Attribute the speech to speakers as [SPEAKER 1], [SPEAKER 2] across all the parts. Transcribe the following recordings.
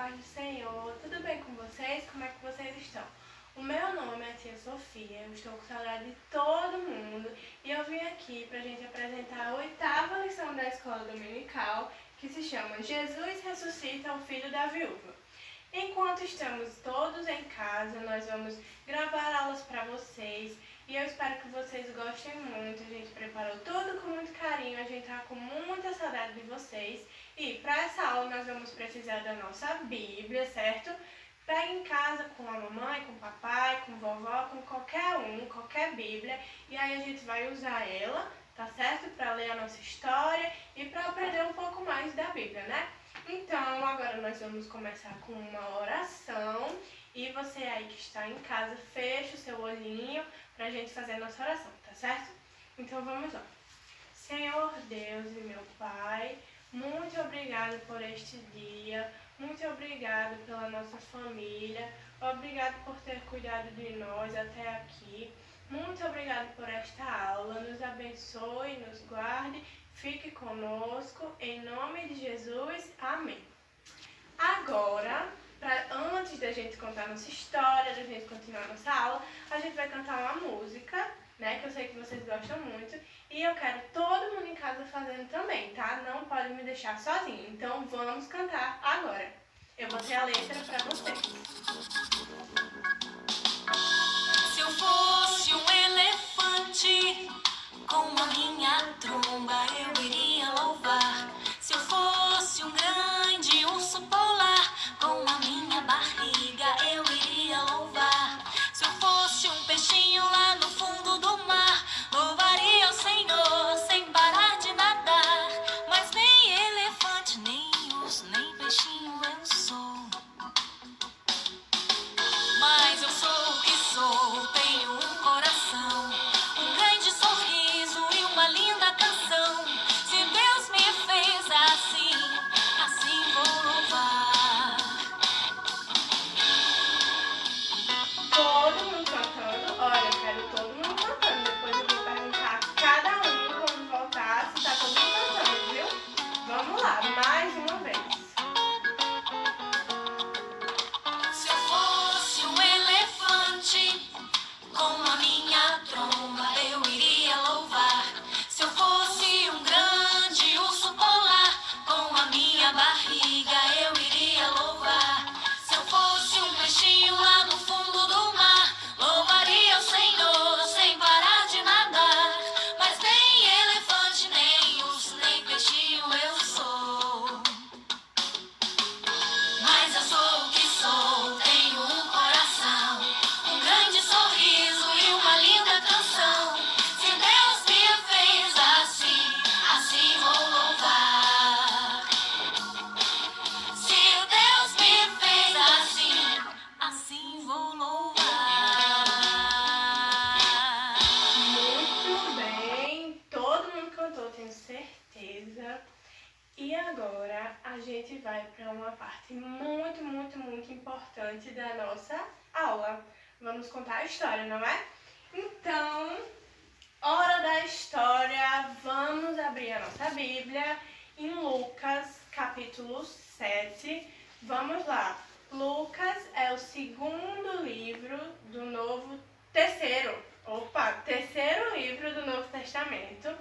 [SPEAKER 1] paz do Senhor, tudo bem com vocês? Como é que vocês estão? O meu nome é Tia Sofia, eu estou com saudade de todo mundo e eu vim aqui para a gente apresentar a 8ª lição da escola dominical, que se chama Jesus ressuscita o filho da viúva. Enquanto estamos todos em casa, nós vamos gravar aulas para vocês e eu espero que vocês gostem muito. A gente preparou tudo com muito carinho, a gente está com muita saudade de vocês. E para essa aula nós vamos precisar da nossa Bíblia, certo? Pegue em casa com a mamãe, com o papai, com vovó, com qualquer Bíblia. E aí a gente vai usar ela, tá certo? Para ler a nossa história e para aprender um pouco mais da Bíblia, né? Então, agora nós vamos começar com uma oração e você aí que está em casa, fecha o seu olhinho para a gente fazer a nossa oração, tá certo? Então, vamos lá. Senhor Deus e meu Pai, muito obrigado por este dia, muito obrigado pela nossa família, obrigado por ter cuidado de nós até aqui. Muito obrigado por esta aula, nos abençoe, nos guarde, fique conosco, em nome de Jesus, amém. Agora, antes da gente contar nossa história, da gente continuar nossa aula, a gente vai cantar uma música, né, que eu sei que vocês gostam muito, e eu quero todo mundo em casa fazendo também, tá? Não pode me deixar sozinho, então vamos cantar agora. Eu botei a letra pra vocês.
[SPEAKER 2] Se eu fosse um elefante, com a minha tromba eu iria louvar. Se eu fosse um grande urso polar, com a minha barriga eu iria louvar. Se eu fosse um peixinho lá no fundo do mar, louvaria o Senhor sem parar de nadar. Mas nem elefante, nem urso, nem peixinho eu sou. Mas eu sou o que sou, tenho um coração, um grande sorriso e uma linda canção. Se Deus me fez assim, assim vou louvar.
[SPEAKER 1] Todo mundo cantando? Olha, eu quero todo mundo cantando. Depois eu vou perguntar a cada um quando voltar se tá todo mundo cantando, viu? Vamos lá, mais uma vez.
[SPEAKER 2] Se eu fosse um elefante, com a minha tromba eu iria louvar. Se eu fosse um grande urso polar, com a minha barriga eu iria louvar. Se eu fosse um peixinho lá no fundo do mar, louvaria o Senhor sem parar de nadar. Mas nem elefante, nem urso, nem peixinho eu sou. Mas eu sou o que sou, tenho um coração, um grande sorriso e uma linda canção. Se Deus me fez assim, assim vou louvar. Se Deus me fez assim, assim vou louvar.
[SPEAKER 1] Muito bem, todo mundo cantou, tenho certeza. E agora a gente vai para uma parte muito importante da nossa aula. Vamos contar a história, não é? Então, hora da história, vamos abrir a nossa Bíblia em Lucas, capítulo 7. Vamos lá. Lucas é o segundo livro do terceiro livro do Novo Testamento.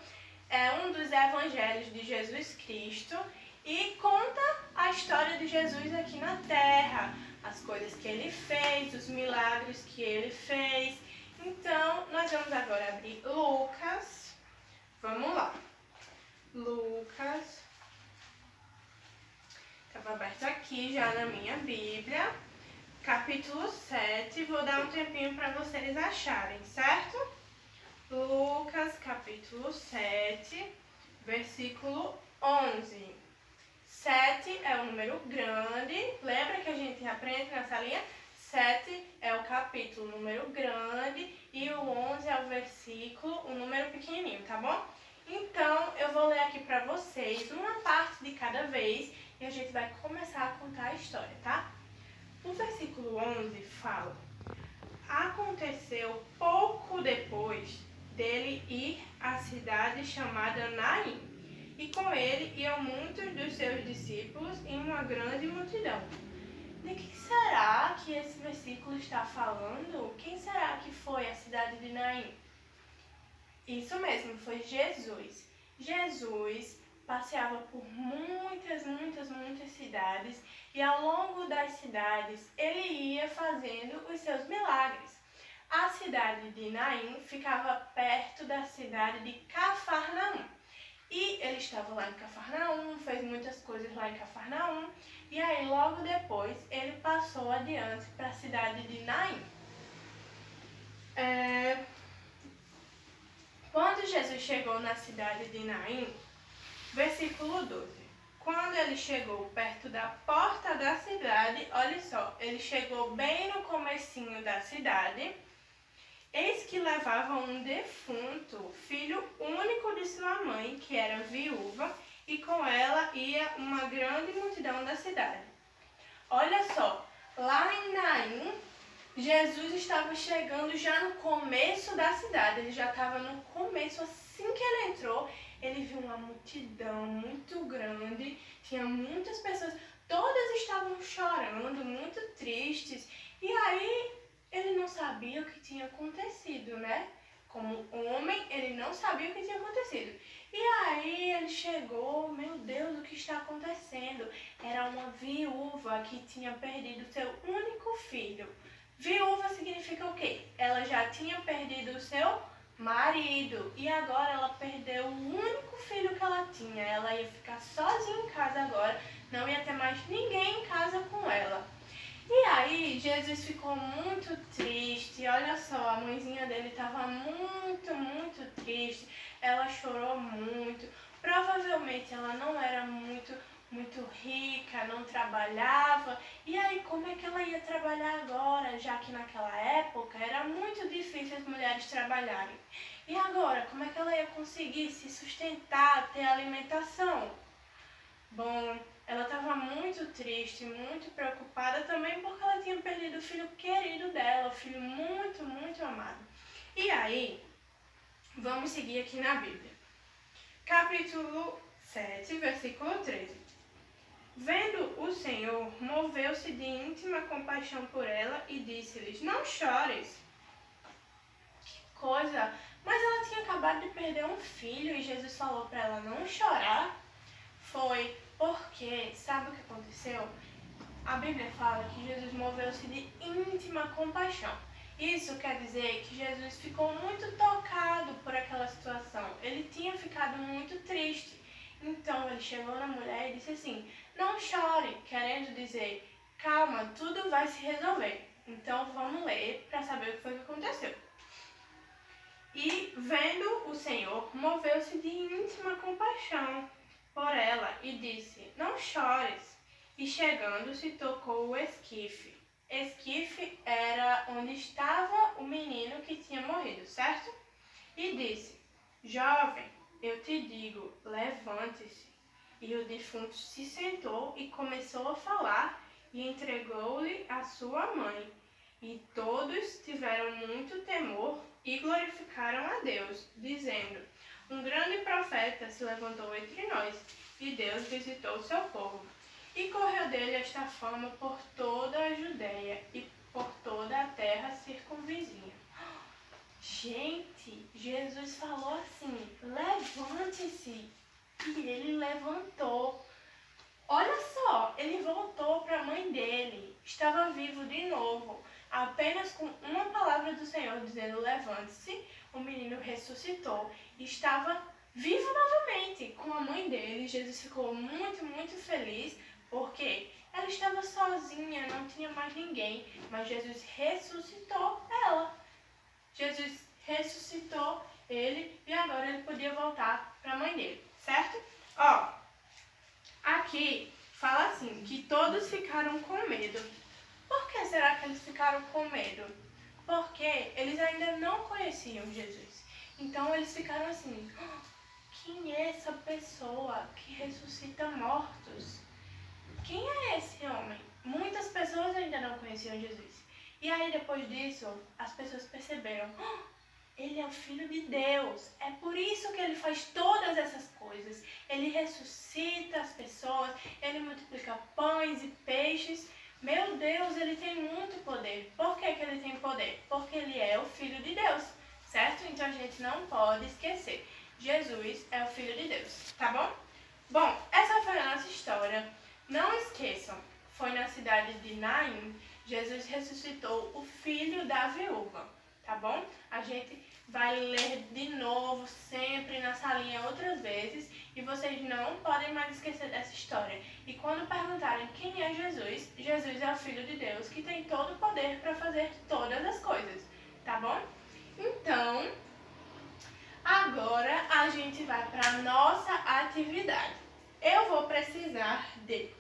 [SPEAKER 1] É um dos evangelhos de Jesus Cristo e conta a história de Jesus aqui na Terra, as coisas que ele fez, os milagres que ele fez. Então, nós vamos agora abrir Lucas. Vamos lá. Lucas. Estava aberto aqui já na minha Bíblia. Capítulo 7. Vou dar um tempinho para vocês acharem, certo? Lucas, capítulo 7, versículo 11. 7 é um número grande. Lembra que a gente aprende nessa linha? 7 é o capítulo, número grande, e o 11 é o versículo, o número pequenininho, tá bom? Então, eu vou ler aqui pra vocês uma parte de cada vez e a gente vai começar a contar a história, tá? O versículo 11 fala: aconteceu pouco depois dele ir à cidade chamada Naim, e com ele iam muitos dos seus discípulos e uma grande multidão. de que será que esse versículo está falando? Quem será que foi a cidade de Naim? Isso mesmo, foi Jesus. Jesus passeava por muitas cidades e ao longo das cidades ele ia fazendo os seus milagres. A cidade de Naim ficava perto da cidade de Cafarnaum. E ele estava lá em Cafarnaum, fez muitas coisas lá em Cafarnaum, e aí logo depois ele passou adiante para a cidade de Naim. Quando Jesus chegou na cidade de Naim, versículo 12. Quando ele chegou perto da porta da cidade, olha só, ele chegou bem no comecinho da cidade, eis que levava um defunto, filho único de sua mãe, que era viúva, e com ela ia uma grande multidão da cidade. Olha só, lá em Naim, Jesus estava chegando já no começo da cidade, ele já estava no começo, assim que ele entrou, ele viu uma multidão muito grande, tinha muitas pessoas, todas estavam chorando, muito tristes, e aí ele não sabia o que tinha acontecido, né? Como homem, ele não sabia o que tinha acontecido. E aí ele chegou, meu Deus, o que está acontecendo? Era uma viúva que tinha perdido seu único filho. Viúva significa o quê? Ela já tinha perdido o seu marido e agora ela perdeu o único filho que ela tinha. Ela ia ficar sozinha em casa agora, não ia ter mais ninguém em casa com ela. E aí Jesus ficou muito triste, olha só, a mãezinha dele estava muito triste, ela chorou muito, provavelmente ela não era muito rica, não trabalhava, e aí como é que ela ia trabalhar agora, já que naquela época era muito difícil as mulheres trabalharem. E agora, como é que ela ia conseguir se sustentar, ter alimentação? Bom, ela estava muito triste, muito preocupada também porque ela tinha perdido o filho querido dela, o filho muito amado. E aí, vamos seguir aqui na Bíblia. Capítulo 7, versículo 13. Vendo o Senhor, moveu-se de íntima compaixão por ela e disse-lhes, não chores. Que coisa! Mas ela tinha acabado de perder um filho e Jesus falou para ela não chorar. Foi porque, sabe o que aconteceu? A Bíblia fala que Jesus moveu-se de íntima compaixão. Isso quer dizer que Jesus ficou muito tocado por aquela situação. Ele tinha ficado muito triste. Então ele chegou na mulher e disse assim, não chore, querendo dizer, calma, tudo vai se resolver. Então vamos ler para saber o que foi que aconteceu. E vendo o Senhor, moveu-se de íntima compaixão por ela e disse, não chores. E chegando-se, tocou o esquife. Esquife era onde estava o menino que tinha morrido, certo? E disse, jovem, eu te digo, levante-se. E o defunto se sentou e começou a falar e entregou-lhe a sua mãe. E todos tiveram muito temor e glorificaram a Deus, dizendo, um grande profeta se levantou entre nós, e Deus visitou o seu povo. E correu dele esta fama por toda a Judeia e por toda a terra circunvizinha. Gente, Jesus falou assim, levante-se. E ele levantou. Olha só, ele voltou para a mãe dele, estava vivo de novo. Apenas com uma palavra do Senhor dizendo levante-se, o menino ressuscitou e estava vivo novamente com a mãe dele. Jesus ficou muito feliz porque ela estava sozinha, não tinha mais ninguém, mas Jesus ressuscitou ela. Jesus ressuscitou ele e agora ele podia voltar para a mãe dele, certo? Ó, aqui fala assim, que todos ficaram com medo. Por que será que eles ficaram com medo? Porque eles ainda não conheciam Jesus. Então eles ficaram assim, quem é essa pessoa que ressuscita mortos? Quem é esse homem? Muitas pessoas ainda não conheciam Jesus. E aí depois disso, as pessoas perceberam, ele é o Filho de Deus. É por isso que ele faz todas essas coisas. Ele ressuscita as pessoas, ele multiplica pães e peixes. Meu Deus, ele tem muito poder. Por que ele tem poder? Porque ele é o Filho de Deus, certo? Então a gente não pode esquecer. Jesus é o Filho de Deus, tá bom? Bom, essa foi a nossa história. Não esqueçam, foi na cidade de Naim, Jesus ressuscitou o filho da viúva, tá bom? A gente vai ler de novo, sempre na salinha outras vezes, e vocês não podem mais esquecer dessa história. E quando perguntarem quem é Jesus, Jesus é o Filho de Deus que tem todo o poder para fazer todas as coisas, tá bom? Então, agora a gente vai para a nossa atividade. Eu vou precisar de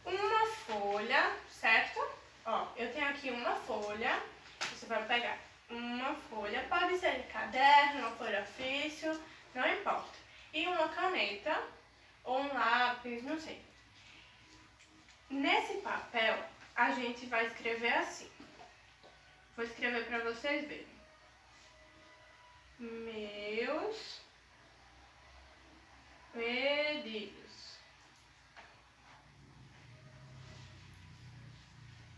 [SPEAKER 1] uma folha, certo? Ó, eu tenho aqui uma folha, você vai pegar uma folha, pode ser de caderno, uma folha ofício, não importa. E uma caneta ou um lápis, não sei. Nesse papel, a gente vai escrever assim. Vou escrever para vocês verem. Meus pedidos.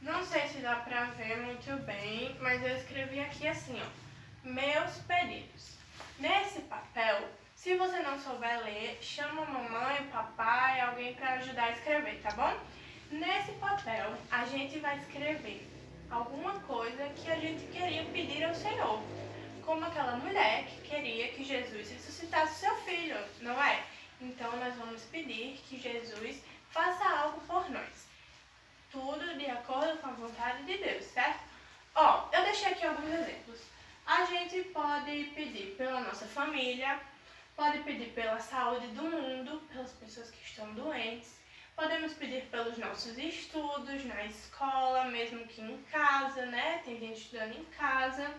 [SPEAKER 1] Não sei se dá pra ver muito bem, mas eu escrevi aqui assim, ó. Meus pedidos. Nesse papel, se você não souber ler, chama mamãe, papai, alguém para ajudar a escrever, tá bom? Nesse papel, a gente vai escrever alguma coisa que a gente queria pedir ao Senhor. Como aquela mulher que queria que Jesus ressuscitasse seu filho, não é? Então, nós vamos pedir que Jesus faça algo por nós. Tudo de acordo com a vontade de Deus, certo? Ó, eu deixei aqui alguns exemplos. A gente pode pedir pela nossa família, pode pedir pela saúde do mundo, pelas pessoas que estão doentes, podemos pedir pelos nossos estudos na escola, mesmo que em casa, né? Tem gente estudando em casa.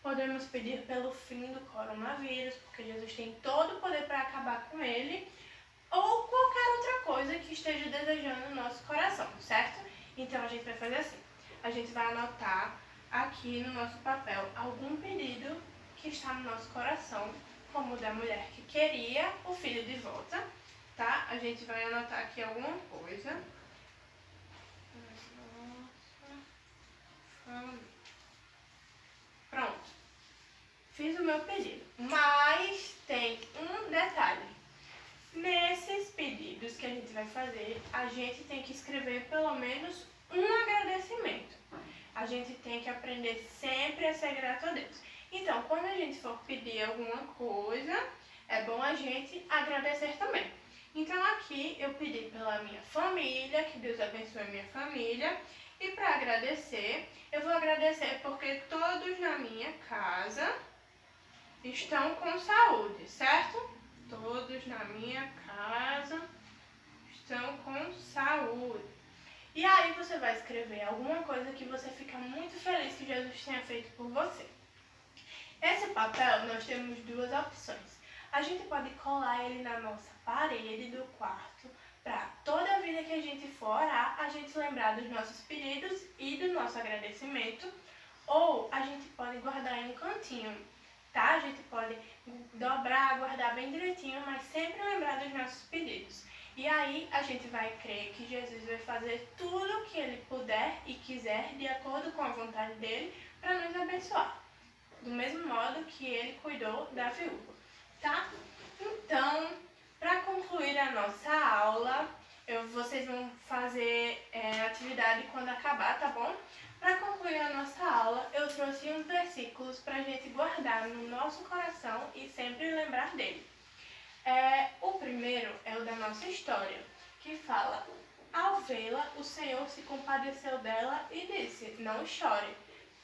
[SPEAKER 1] Podemos pedir pelo fim do coronavírus, porque Jesus tem todo o poder para acabar com ele, ou qualquer outra coisa que esteja desejando no nosso coração, certo? Então a gente vai fazer assim, a gente vai anotar aqui no nosso papel algum pedido que está no nosso coração, como o da mulher que queria o filho de volta, tá? A gente vai anotar aqui alguma coisa. Pronto. Fiz o meu pedido, mas tem um detalhe. Nesses pedidos que a gente vai fazer, a gente tem que escrever pelo menos um agradecimento. A gente tem que aprender sempre a ser grato a Deus. Então, quando a gente for pedir alguma coisa, é bom a gente agradecer também. Então, aqui eu pedi pela minha família, que Deus abençoe a minha família. E para agradecer, eu vou agradecer porque todos na minha casa estão com saúde, certo? Todos na minha casa estão com saúde. E aí você vai escrever alguma coisa que você fica muito feliz que Jesus tenha feito por você. Esse papel nós temos duas opções. A gente pode colar ele na nossa parede do quarto para toda a vida que a gente for orar, a gente lembrar dos nossos pedidos e do nosso agradecimento. Ou a gente pode guardar em um cantinho, tá? A gente pode dobrar, guardar bem direitinho, mas sempre lembrar dos nossos pedidos. E aí a gente vai crer que Jesus vai fazer tudo o que Ele puder e quiser, de acordo com a vontade dEle, para nos abençoar. Do mesmo modo que Ele cuidou da viúva, tá? Então, para concluir a nossa aula, vocês vão fazer atividade quando acabar, tá bom? Para concluir a nossa aula, eu trouxe uns versículos para a gente guardar no nosso coração e sempre lembrar dele. O primeiro é o da nossa história, que fala: ao vê-la, o Senhor se compadeceu dela e disse: não chore,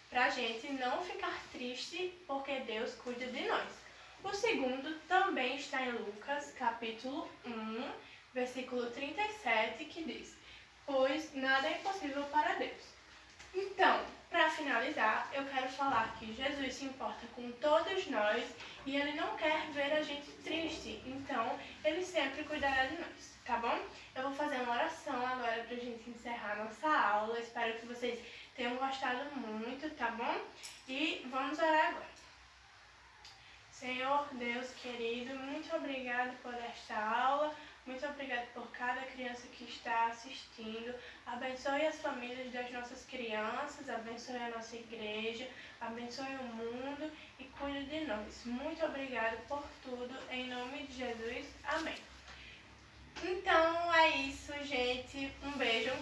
[SPEAKER 1] para a gente não ficar triste, porque Deus cuida de nós. O segundo também está em Lucas, capítulo 1, versículo 37, que diz: pois nada é impossível para Deus. Então, para finalizar, eu quero falar que Jesus se importa com todos nós e Ele não quer ver a gente triste, então Ele sempre cuidará de nós, tá bom? Eu vou fazer uma oração agora para a gente encerrar nossa aula, espero que vocês tenham gostado muito, tá bom? E vamos orar agora. Senhor Deus querido, muito obrigado por esta aula, Muito obrigada por cada criança que está assistindo. Abençoe as famílias das nossas crianças, abençoe a nossa igreja, abençoe o mundo e cuide de nós. Muito obrigada por tudo, em nome de Jesus. Amém. Então é isso, gente. Um beijo.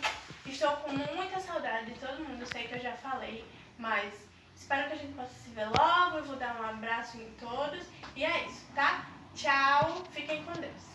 [SPEAKER 1] Estou com muita saudade de todo mundo, sei que eu já falei, mas espero que a gente possa se ver logo. Eu vou dar um abraço em todos. E é isso, tá? Tchau. Fiquem com Deus.